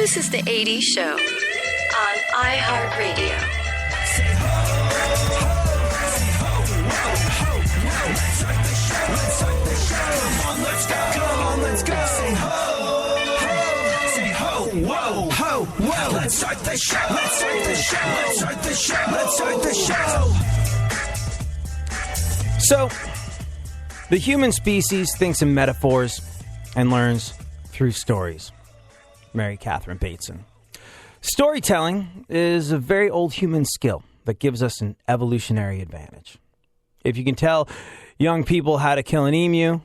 This is the 80s Show on iHeartRadio. Say ho, ho, say ho, ho, ho, ho. Let's start the show. Let's start the show. Come on, let's go. Come on, let's go. Say ho, ho, say ho, whoa, ho, whoa. Let's start the show. Let's start the show. Let's start the show. Let's start the show. So, the human species thinks in metaphors and learns through stories. Mary Catherine Bateson. Storytelling is a very old human skill that gives us an evolutionary advantage. If you can tell young people how to kill an emu,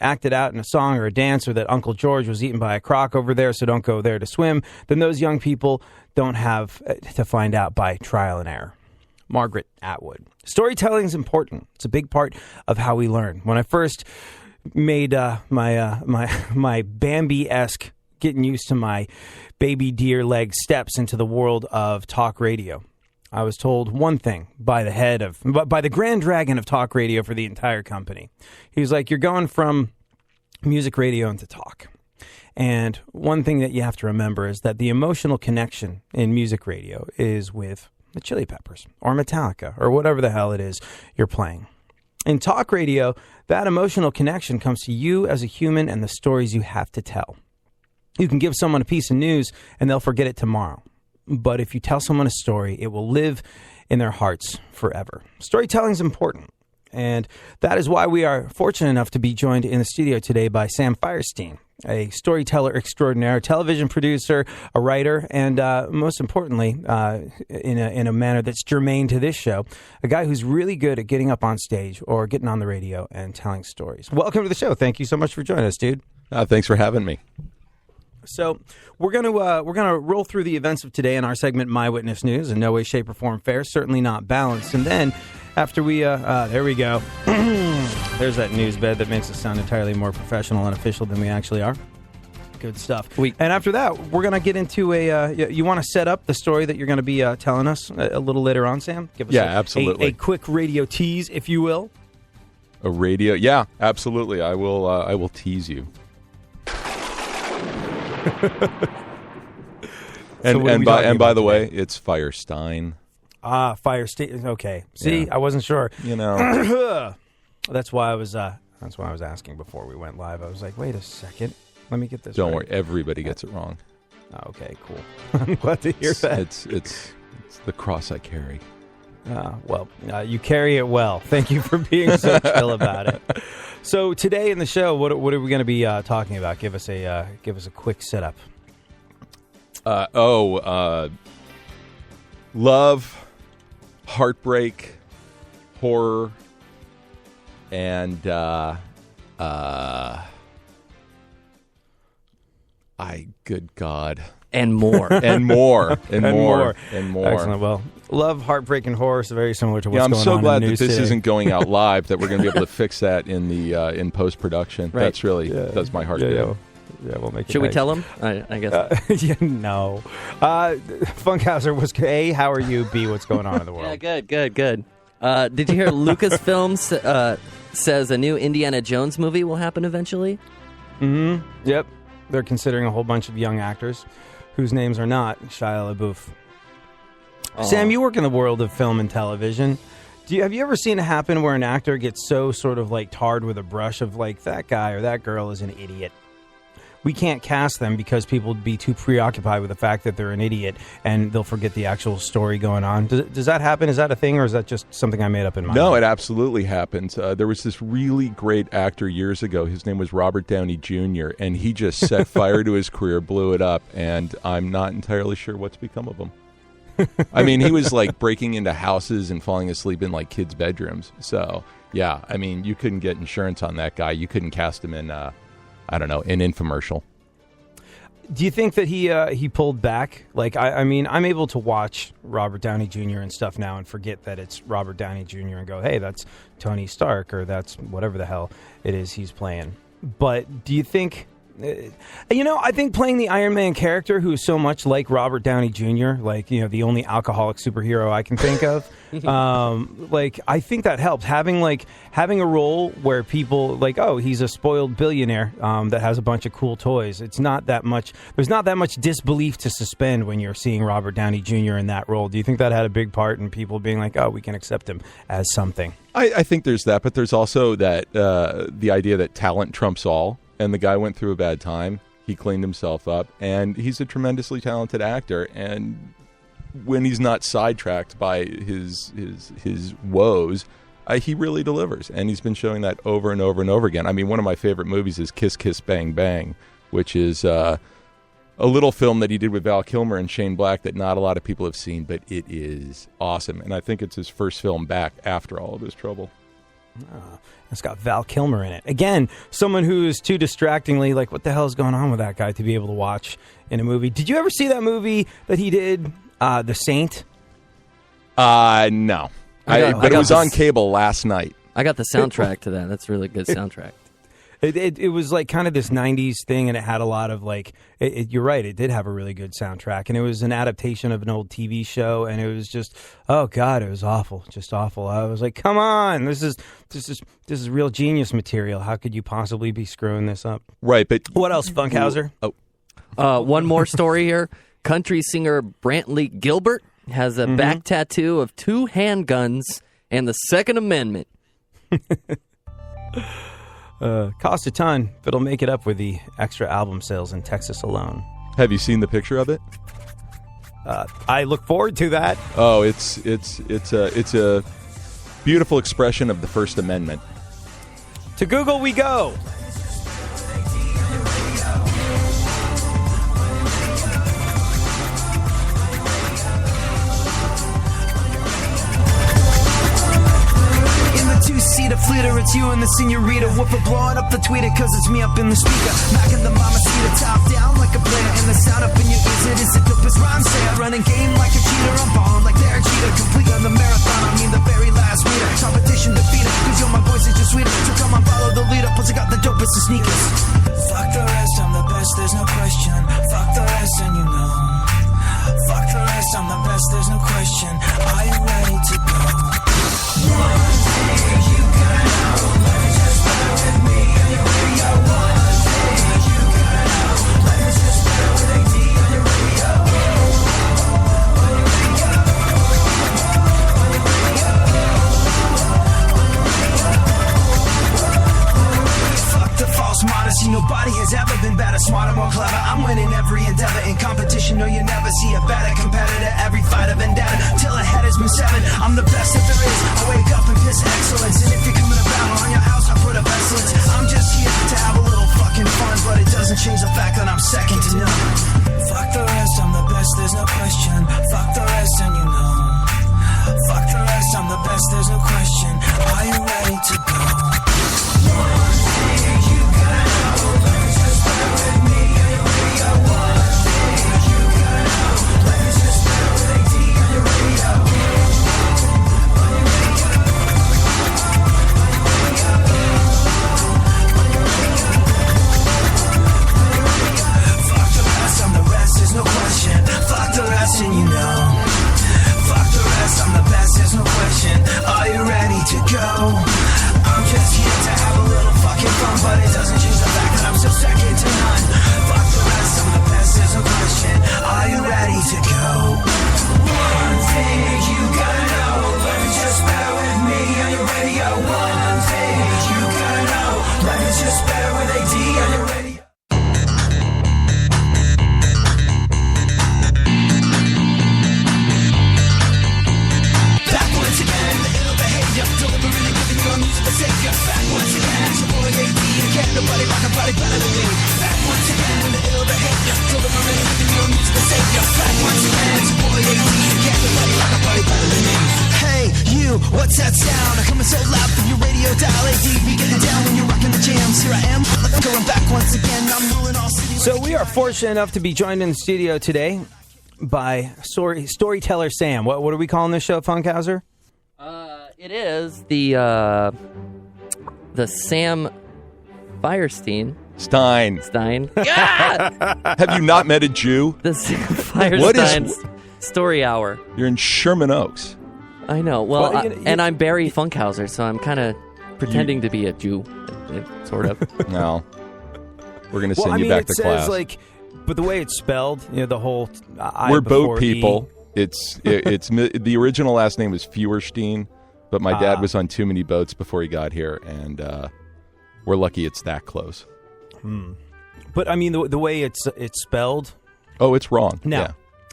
act it out in a song or a dance, or that Uncle George was eaten by a croc over there, so don't go there to swim, then those young people don't have to find out by trial and error. Margaret Atwood. Storytelling is important. It's a big part of how we learn. When I first made my Bambi-esque getting used to my baby deer leg steps into the world of talk radio, I was told one thing by the grand dragon of talk radio for the entire company. He was like, you're going from music radio into talk. And one thing that you have to remember is that the emotional connection in music radio is with the Chili Peppers or Metallica or whatever the hell it is you're playing. In talk radio, that emotional connection comes to you as a human and the stories you have to tell. You can give someone a piece of news and they'll forget it tomorrow. But if you tell someone a story, it will live in their hearts forever. Storytelling is important. And that is why we are fortunate enough to be joined in the studio today by Sam Feirstein, a storyteller extraordinaire, television producer, a writer, and most importantly, in a manner that's germane to this show, a guy who's really good at getting up on stage or getting on the radio and telling stories. Welcome to the show. Thank you so much for joining us, dude. Thanks for having me. So we're gonna roll through the events of today in our segment, My Witness News, in no way, shape, or form fair, certainly not balanced. And then after we, there we go. There's that news bed that makes us sound entirely more professional and official than we actually are. Good stuff. And after that, we're gonna get into you want to set up the story that you're going to be telling us a little later on, Sam? Give us absolutely. A quick radio tease, if you will. A radio, yeah, absolutely. I will tease you. and by the way, it's feirstein. Feirstein. Okay. See, yeah. I wasn't sure. You know, that's why I was asking before we went live. I was like, wait a second, let me get this. Don't right. worry, everybody gets it wrong. Okay, cool. I'm glad to hear that. It's the cross I carry. You carry it well. Thank you for being so chill about it. So today in the show, what are we going to be talking about? Give us a quick setup. Love, heartbreak, horror, and good God. And more. and more. Excellent. Well, love, heartbreak, and horror is very similar to what's going on in the news I'm so glad that this today. isn't going out live, that we're going to be able to fix that in the in post-production. Right. That's really does my heart good. Yeah, we'll make it. Should we nice. tell him? I guess. No. Funkhauser was A, how are you? B, what's going on in the world? Yeah, good. Did you hear Lucasfilm says a new Indiana Jones movie will happen eventually? Mm-hmm. Yep. They're considering a whole bunch of young actors whose names are not Shia LaBeouf. Sam, you work in the world of film and television. Have you ever seen it happen where an actor gets so sort of like tarred with a brush of like, that guy or that girl is an idiot? We can't cast them because people would be too preoccupied with the fact that they're an idiot and they'll forget the actual story going on. Does that happen? Is that a thing, or is that just something I made up in my No, mind? it absolutely happens. There was this really great actor years ago. His name was Robert Downey Jr., and he just set fire to his career, blew it up, and I'm not entirely sure what's become of him. I mean, he was like breaking into houses and falling asleep in like kids' bedrooms. So, yeah, I mean, you couldn't get insurance on that guy. You couldn't cast him in, an infomercial. Do you think that he pulled back? Like, I mean, I'm able to watch Robert Downey Jr. and stuff now and forget that it's Robert Downey Jr. and go, hey, that's Tony Stark, or that's whatever the hell it is he's playing. But do you think I think playing the Iron Man character, who is so much like Robert Downey Jr., like, the only alcoholic superhero I can think of, I think that helps. Having a role where people like, oh, he's a spoiled billionaire that has a bunch of cool toys. It's not that much. There's not that much disbelief to suspend when you're seeing Robert Downey Jr. in that role. Do you think that had a big part in people being like, oh, we can accept him as something? I think there's that, but there's also that the idea that talent trumps all. And the guy went through a bad time. He cleaned himself up, and he's a tremendously talented actor. And when he's not sidetracked by his woes, he really delivers. And he's been showing that over and over and over again. I mean, one of my favorite movies is Kiss Kiss Bang Bang, which is a little film that he did with Val Kilmer and Shane Black that not a lot of people have seen, but it is awesome. And I think it's his first film back after all of his trouble. It's got Val Kilmer in it. Again, someone who is too distractingly like, what the hell is going on with that guy to be able to watch in a movie. Did you ever see that movie that he did, The Saint? No. But it was on cable last night. I got the soundtrack to that. That's a really good soundtrack. It was like kind of this 90s thing, and it had a lot of you're right, it did have a really good soundtrack, and it was an adaptation of an old TV show, and it was just, oh God, it was awful, just awful. I was like, come on, this is real genius material. How could you possibly be screwing this up? Right, but what else, Funkhauser? One more story here. Country singer Brantley Gilbert has a back tattoo of 2 handguns and the Second Amendment. Cost a ton, but it'll make it up with the extra album sales in Texas alone. Have you seen the picture of it? I look forward to that. Oh, it's a beautiful expression of the First Amendment. To Google we go. Two-seater fleeter, it's you and the senorita. Woofer blowing up the tweeter, cause it's me up in the speaker. Knocking the mama cedar top down like a player. And the sound up in your ears, it is the dopest rhyme say. I run a game like a cheater, I'm balling like they're a cheater. Complete on the marathon, I mean the very last meter. Competition defeated, cause yo, my voice is just sweeter. So come on, follow the leader, plus I got the dopest of sneakers. Fuck the rest, I'm the best, there's no question. Fuck the rest, and you know. Fuck the rest, I'm the best, there's no question. Are you ready to go? One thing you gotta know, let me just bear with me on your radio. One thing you gotta know, let me just bear with AD on your radio. On your radio. On your radio. Fuck the false modesty, nobody has ever been better, smarter, more clever. I'm winning every endeavor in competition, no you never see a better competitor. Every fight of vendetta, till a head has been severed. I'm the best that there is, I wake up and piss excellence. And if you're coming to battle on your house, I put up excellence. I'm just here to have a little fucking fun, but it doesn't change the fact that I'm second to none. Fuck the rest, I'm the best, there's no question. Fuck the rest, and you know. Fuck the rest, I'm the best, there's no question. Are you ready to go? One thing you gotta know, let me just bear with me on your radio. One thing you gotta know, let me just bear with AD on your radio. On your radio. Fuck the rest, I'm the rest, there's no question. Fuck the rest, and you know. Fuck the rest, I'm the best, there's no question. Are you ready to go? I'm just here to have a little fucking fun, but it doesn't change the fact that I'm so second to none. Fuck the rest, I'm the best, there's no question. Are you ready to go? One thing you gotta know, let me just bear with me on your radio. One thing you gotta know, let me just bear with AD on your radio. Back once again, the ill behavior, delivering and giving your music a savior. Back once again, it's your boy AD, and can't nobody rock a body better than me. Back once again, the ill behavior, delivering and giving your music a savior. Back once again, it's your boy AD, and can't nobody rock a body better than me. Hey, you, what's that sound? I'm coming so loud from your radio dial. AD, be getting down when you're rocking the jams. Here I am, going back once again, I'm ruling all cities. So we are fortunate enough to be joined in the studio today by Storyteller Sam. What are we calling this show, Funkhauser? It is the Sam Feirstein Stein. Stein. Yeah! Have you not met a Jew? The Feirstein What is- Story Hour. You're in Sherman Oaks. I know. Well, Well, and I'm Barry Funkhauser, so I'm kind of pretending to be a Jew, sort of. No. We're going to Well, send I mean, you back it to says class. like, but the way it's spelled, the whole I We're before boat people. E. It's the original last name was feirstein, but my dad was on too many boats before he got here, and we're lucky it's that close. But I mean, the way it's spelled. Oh, it's wrong. No.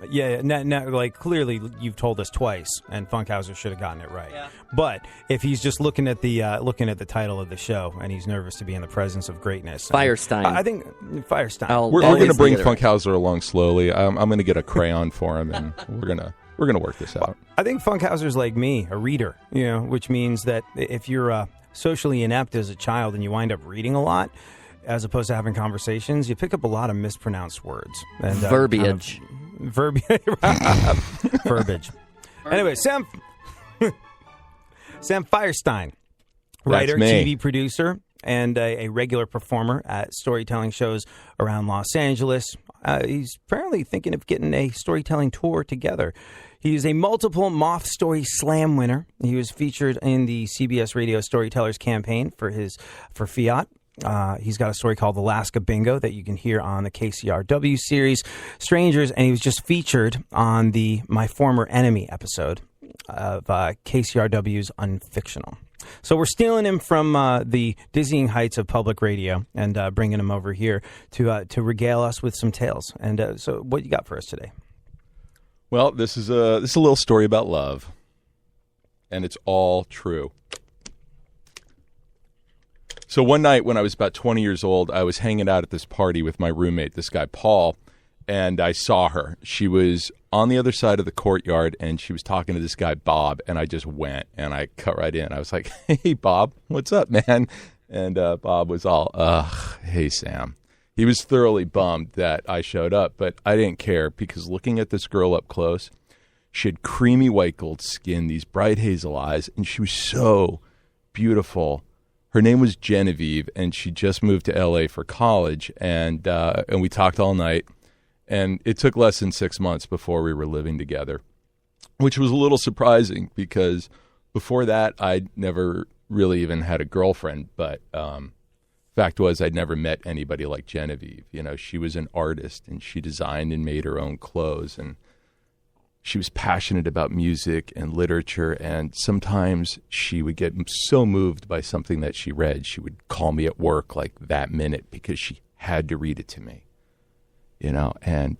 Yeah. Now, like clearly you've told us twice, and Funkhauser should have gotten it right. Yeah. But if he's just looking at the title of the show and he's nervous to be in the presence of greatness, Feirstein. I think Feirstein. We're going to bring get it right. Funkhauser along slowly. I'm going to get a crayon for him, and we're gonna work this out. I think Funkhauser's like me, a reader. Which means that if you're socially inept as a child and you wind up reading a lot, as opposed to having conversations, you pick up a lot of mispronounced words and Verbiage. Verbiage. Anyway, Sam Feirstein, writer, me. TV producer, and a regular performer at storytelling shows around Los Angeles. He's apparently thinking of getting a storytelling tour together. He is a multiple Moth Story Slam winner. He was featured in the CBS Radio Storytellers campaign for Fiat. He's got a story called Alaska Bingo that you can hear on the KCRW series Strangers, and he was just featured on the My Former Enemy episode of KCRW's Unfictional. So we're stealing him from the dizzying heights of public radio and bringing him over here to regale us with some tales. And so what you got for us today? Well, this is a little story about love, and it's all true. So one night when I was about 20 years old, I was hanging out at this party with my roommate, this guy Paul, and I saw her. She was on the other side of the courtyard, and she was talking to this guy Bob, and I just went, and I cut right in. I was like, hey, Bob, what's up, man? And Bob was all, hey, Sam. He was thoroughly bummed that I showed up, but I didn't care because looking at this girl up close, she had creamy white gold skin, these bright hazel eyes, and she was so beautiful. Her name was Genevieve, and she just moved to L.A. for college, and we talked all night, and it took less than 6 months before we were living together, which was a little surprising because before that, I'd never really even had a girlfriend, but fact was I'd never met anybody like Genevieve. She was an artist, and she designed and made her own clothes, and she was passionate about music and literature, and sometimes she would get so moved by something that she read, she would call me at work like that minute because she had to read it to me, and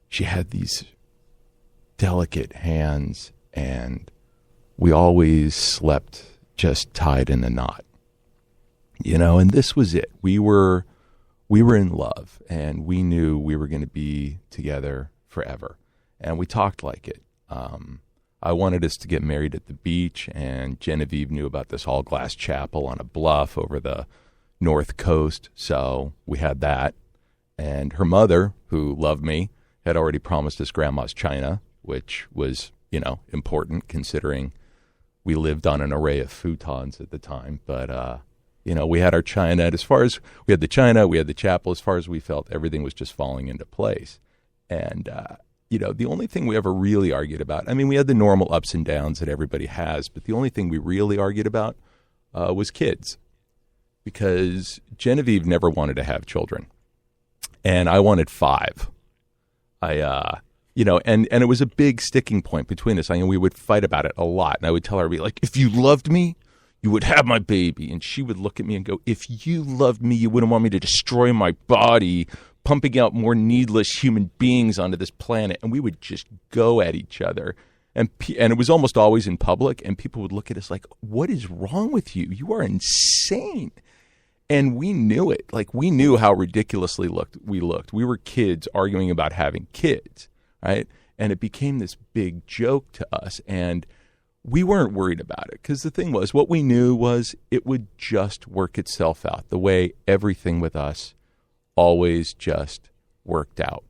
she had these delicate hands, and we always slept just tied in a knot, and this was it. We were in love, and we knew we were going to be together forever. And we talked like it. I wanted us to get married at the beach, and Genevieve knew about this all-glass chapel on a bluff over the North Coast, so we had that. And her mother, who loved me, had already promised us grandma's china, which was, important considering we lived on an array of futons at the time. But, we had our china. And as far as we had the china, we had the chapel, as far as we felt, everything was just falling into place. And, the only thing we ever really argued about, we had the normal ups and downs that everybody has, but the only thing we really argued about was kids. Because Genevieve never wanted to have children. And I wanted 5. And it was a big sticking point between us. We would fight about it a lot. And I would tell her, I'd be like, if you loved me, you would have my baby. And she would look at me and go, if you loved me, you wouldn't want me to destroy my body, pumping out more needless human beings onto this planet. And we would just go at each other. And it was almost always in public. And people would look at us like, what is wrong with you? You are insane. And we knew it. Like, we knew how ridiculously we looked. We were kids arguing about having kids, right? And it became this big joke to us. And we weren't worried about it because the thing was, what we knew was it would just work itself out the way everything with us always just worked out.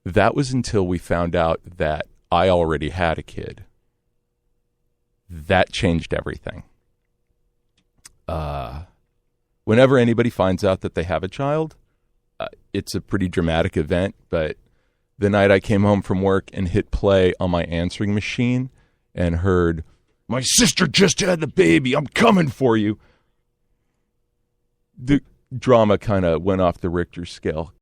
That was until we found out that I already had a kid. That changed everything. whenever anybody finds out that they have a child, it's a pretty dramatic event. But the night I came home from work and hit play on my answering machine and heard, "My sister just had the baby. I'm coming for you." The drama kind of went off the Richter scale